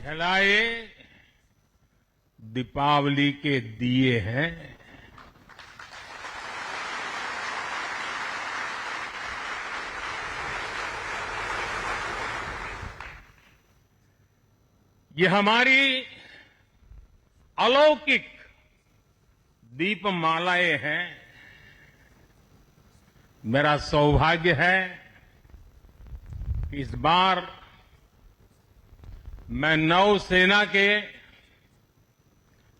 जलाए दीपावली के दिए हैं। ये हमारी अलौकिक दीपमालाएं हैं। मेरा सौभाग्य है कि इस बार मैं नौसेना के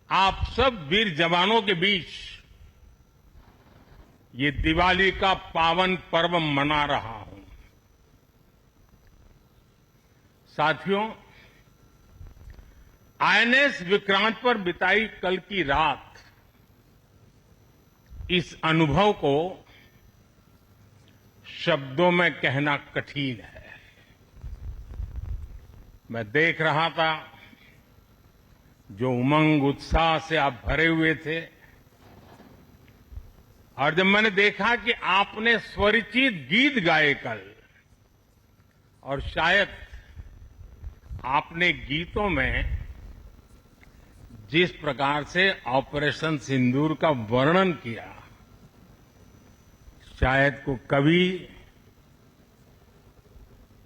आप सब वीर जवानों के बीच ये दिवाली का पावन पर्व मना रहा हूं। साथियों, आईएनएस विक्रांत पर बिताई कल की रात इस अनुभव को शब्दों में कहना कठिन है। मैं देख रहा था जो उमंग उत्साह से आप भरे हुए थे, और जब मैंने देखा कि आपने स्वरचित गीत गाए कल, और शायद आपने गीतों में जिस प्रकार से ऑपरेशन सिंदूर का वर्णन किया, शायद को कभी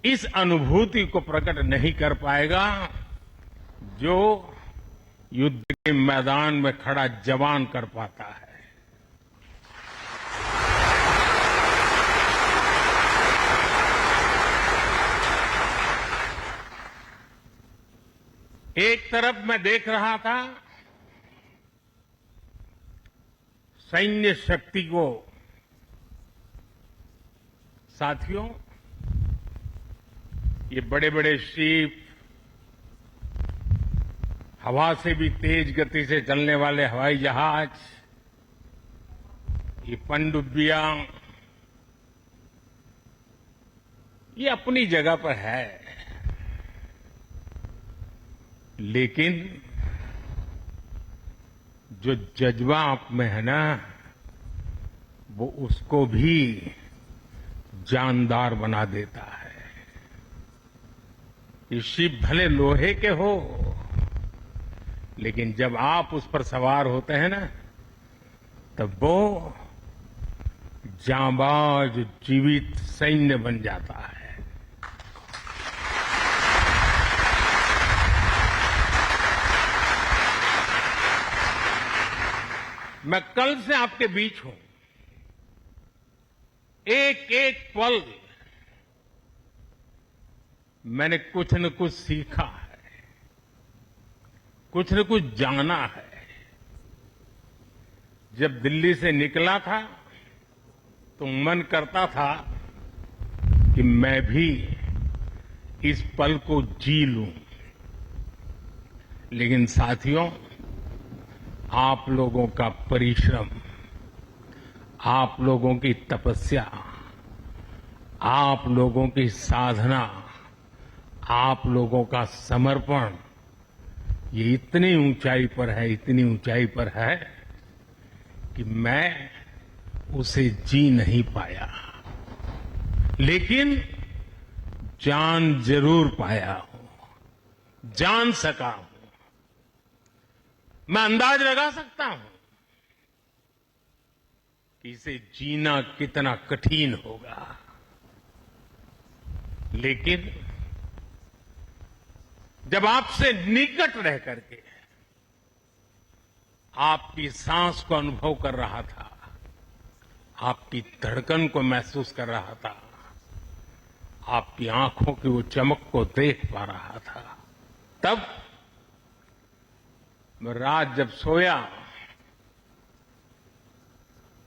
इस अनुभूति को प्रकट नहीं कर पाएगा जो युद्ध के मैदान में खड़ा जवान कर पाता है। एक तरफ मैं देख रहा था सैन्य शक्ति को। साथियों, ये बड़े बड़े शिप, हवा से भी तेज गति से चलने वाले हवाई जहाज, ये पनडुब्बियां, ये अपनी जगह पर है, लेकिन जो जज्बा आप में है ना, वो उसको भी जानदार बना देता है। ये शिप भले लोहे के हो, लेकिन जब आप उस पर सवार होते हैं ना, तब वो जांबाज जीवित सैन्य बन जाता है। मैं कल से आपके बीच हूं। एक एक पल मैंने कुछ न कुछ सीखा है, कुछ न कुछ जाना है। जब दिल्ली से निकला था तो मन करता था कि मैं भी इस पल को जी लूं, लेकिन साथियों, आप लोगों का परिश्रम, आप लोगों की तपस्या, आप लोगों की साधना, आप लोगों का समर्पण, ये इतनी ऊंचाई पर है, इतनी ऊंचाई पर है कि मैं उसे जी नहीं पाया, लेकिन जान जरूर पाया हूं, जान सका हूं। मैं अंदाज लगा सकता हूं कि इसे जीना कितना कठिन होगा, लेकिन जब आपसे निकट रह करके आपकी सांस को अनुभव कर रहा था, आपकी धड़कन को महसूस कर रहा था, आपकी आंखों की वो चमक को देख पा रहा था, तब मैं रात जब सोया,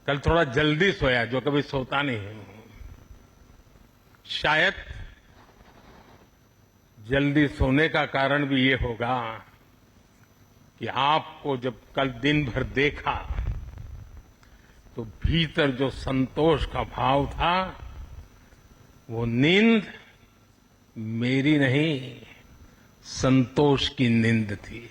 कल थोड़ा जल्दी सोया, जो कभी सोता नहीं हूं। शायद जल्दी सोने का कारण भी ये होगा कि आपको जब कल दिन भर देखा तो भीतर जो संतोष का भाव था, वो नींद मेरी नहीं, संतोष की नींद थी।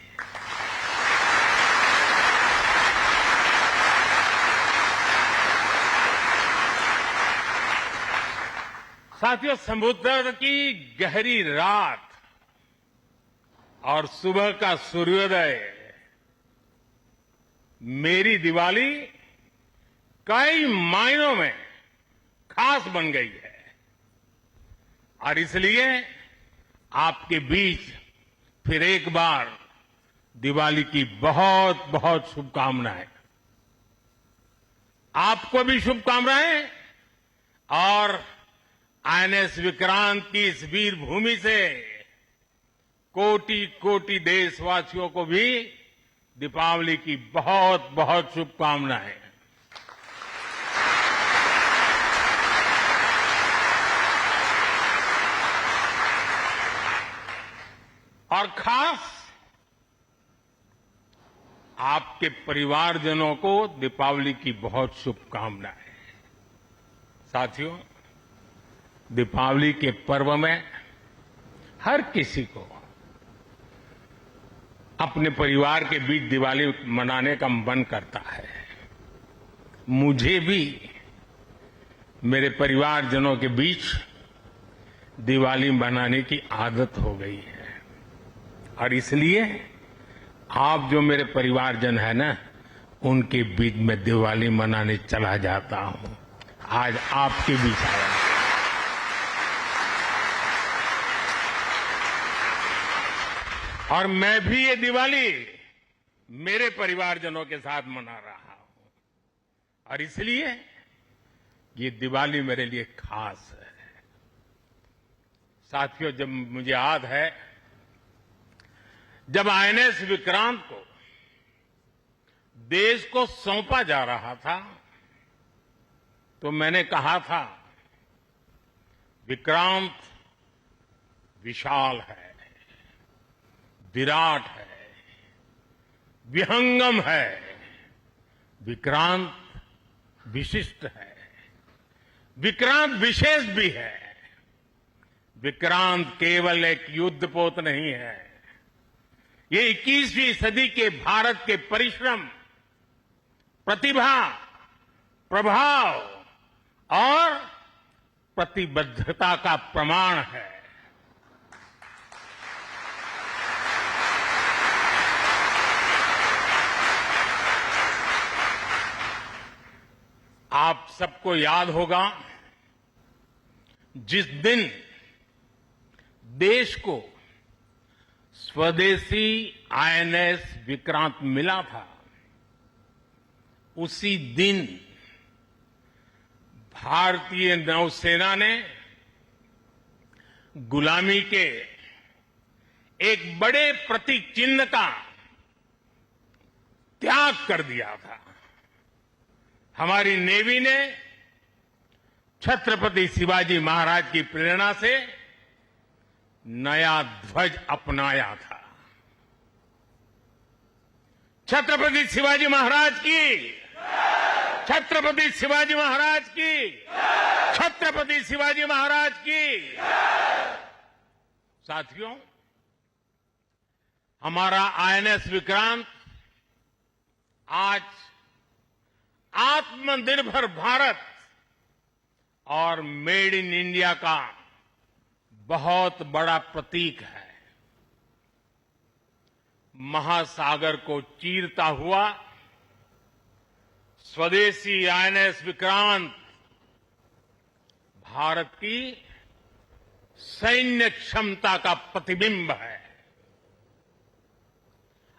साथियों, समुद्र की गहरी रात और सुबह का सूर्योदय मेरी दिवाली कई मायनों में खास बन गई है और इसलिए आपके बीच फिर एक बार दिवाली की बहुत बहुत शुभकामनाएं। आपको भी शुभकामनाएं और आईएनएस विक्रांत की इस वीर भूमि से कोटि कोटि देशवासियों को भी दीपावली की बहुत बहुत शुभकामनाएं। और खास आपके परिवारजनों को दीपावली की बहुत शुभकामनाएं। साथियों, दीपावली के पर्व में हर किसी को अपने परिवार के बीच दिवाली मनाने का मन करता है। मुझे भी मेरे परिवारजनों के बीच दिवाली मनाने की आदत हो गई है और इसलिए आप जो मेरे परिवारजन है ना, उनके बीच में दिवाली मनाने चला जाता हूं। आज आपके बीच आया। और मैं भी ये दिवाली मेरे परिवारजनों के साथ मना रहा हूं और इसलिए ये दिवाली मेरे लिए खास है। साथियों, जब मुझे याद है जब आईएनएस विक्रांत को देश को सौंपा जा रहा था तो मैंने कहा था विक्रांत विशाल है, विराट है, विहंगम है, विक्रांत विशिष्ट है, विक्रांत विशेष भी है। विक्रांत केवल एक युद्धपोत नहीं है, ये 21वीं सदी के भारत के परिश्रम, प्रतिभा, प्रभाव और प्रतिबद्धता का प्रमाण है। आप सबको याद होगा जिस दिन देश को स्वदेशी आईएनएस विक्रांत मिला था, उसी दिन भारतीय नौसेना ने गुलामी के एक बड़े प्रतीक चिन्ह का त्याग कर दिया था। हमारी नेवी ने छत्रपति शिवाजी महाराज की प्रेरणा से नया ध्वज अपनाया था। छत्रपति शिवाजी महाराज की, छत्रपति शिवाजी महाराज की, छत्रपति शिवाजी महाराज की। साथियों, हमारा आईएनएस विक्रांत आज आत्मनिर्भर भारत और मेड इन इंडिया का बहुत बड़ा प्रतीक है। महासागर को चीरता हुआ स्वदेशी आईएनएस विक्रांत भारत की सैन्य क्षमता का प्रतिबिंब है।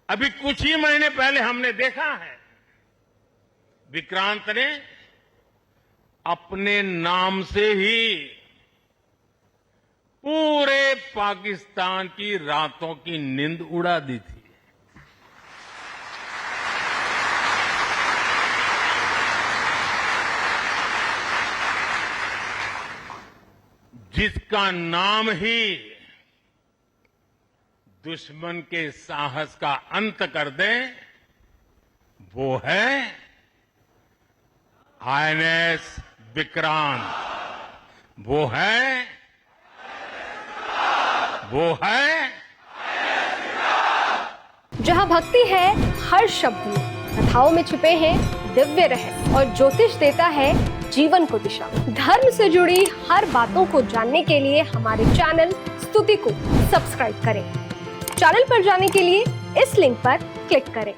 अभी कुछ ही महीने पहले हमने देखा है विक्रांत ने अपने नाम से ही पूरे पाकिस्तान की रातों की नींद उड़ा दी थी। जिसका नाम ही दुश्मन के साहस का अंत कर दे, वो है आईएनएस विक्रांत। वो है जहां भक्ति है हर शब्द में, कथाओं में छुपे हैं दिव्य रहस्य और ज्योतिष देता है जीवन को दिशा। धर्म से जुड़ी हर बातों को जानने के लिए हमारे चैनल स्तुति को सब्सक्राइब करें। चैनल पर जाने के लिए इस लिंक पर क्लिक करें।